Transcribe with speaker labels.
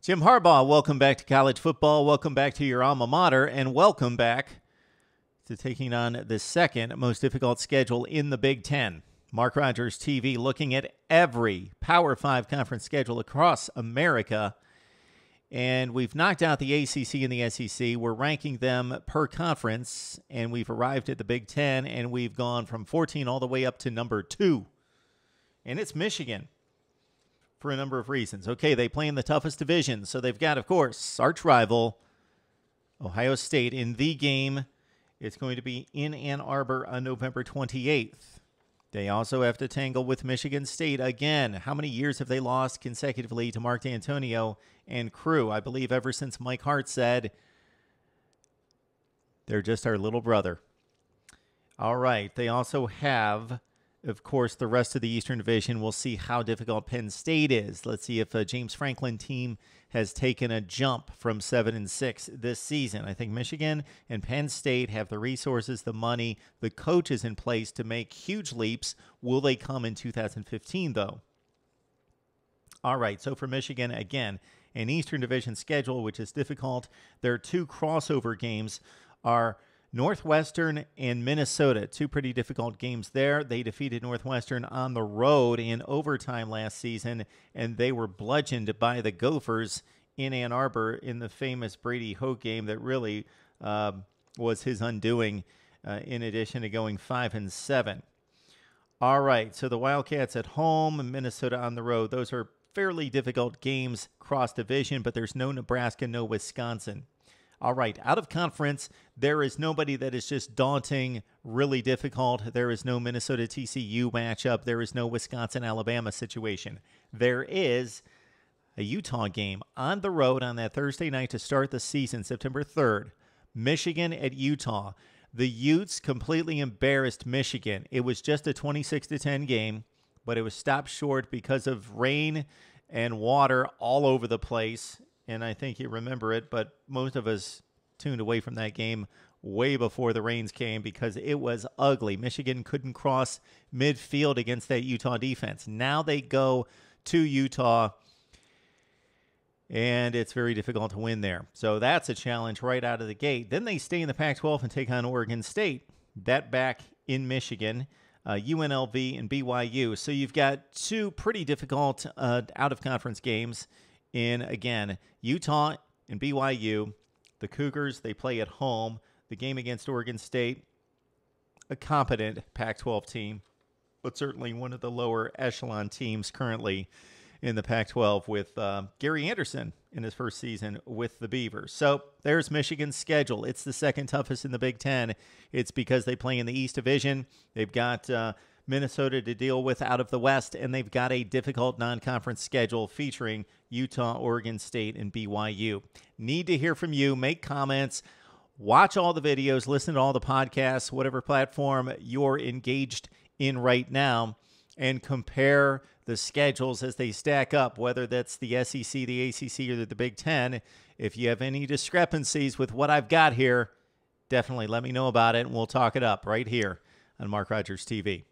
Speaker 1: Jim Harbaugh, welcome back to college football. Welcome back to your alma mater, and welcome back to taking on the second most difficult schedule in the Big Ten. Mark Rogers TV looking at every Power 5 conference schedule across America. And we've knocked out the ACC and the SEC. We're ranking them per conference, and we've arrived at the Big Ten, and we've gone from 14 all the way up to number 2. And it's Michigan for a number of reasons. Okay, they play in the toughest division, so they've got, of course, arch rival Ohio State in the game. It's going to be in Ann Arbor on November 28th. They also have to tangle with Michigan State again. How many years have they lost consecutively to Mark D'Antonio and crew? I believe ever since Mike Hart said, they're just our little brother. All right, they also have, of course, the rest of the Eastern Division. We'll see how difficult Penn State is. Let's see if a James Franklin team has taken a jump from 7-6 this season. I think Michigan and Penn State have the resources, the money, the coaches in place to make huge leaps. Will they come in 2015, though? All right, so for Michigan, again, an Eastern Division schedule, which is difficult. Their two crossover games are Northwestern and Minnesota, two pretty difficult games there. They defeated Northwestern on the road in overtime last season, and they were bludgeoned by the Gophers in Ann Arbor in the famous Brady Hoke game that really was his undoing, in addition to going 5-7. All right, so the Wildcats at home, Minnesota on the road. Those are fairly difficult games cross-division, but there's no Nebraska, no Wisconsin. All right, out of conference, there is nobody that is just daunting, really difficult. There is no Minnesota-TCU matchup. There is no Wisconsin-Alabama situation. There is a Utah game on the road on that Thursday night to start the season, September 3rd. Michigan at Utah. The Utes completely embarrassed Michigan. It was just a 26-10 game, but it was stopped short because of rain and water all over the place. And I think you remember it, but most of us tuned away from that game way before the rains came because it was ugly. Michigan couldn't cross midfield against that Utah defense. Now they go to Utah, and it's very difficult to win there. So that's a challenge right out of the gate. Then they stay in the Pac-12 and take on Oregon State. That back in Michigan, UNLV and BYU. So you've got two pretty difficult out-of-conference games in, again, Utah and BYU. The Cougars, they play at home. The game against Oregon State, a competent Pac-12 team, but certainly one of the lower echelon teams currently in the Pac-12 with Gary Anderson in his first season with the Beavers. So there's Michigan's schedule. It's the second toughest in the Big Ten. It's because they play in the East Division. They've got Minnesota to deal with out of the West, and they've got a difficult non-conference schedule featuring Utah, Oregon State, and BYU. Need to hear from you. Make comments. Watch all the videos. Listen to all the podcasts, whatever platform you're engaged in right now, and compare the schedules as they stack up, whether that's the SEC, the ACC, or the Big Ten. If you have any discrepancies with what I've got here, definitely let me know about it, and we'll talk it up right here on Mark Rogers TV.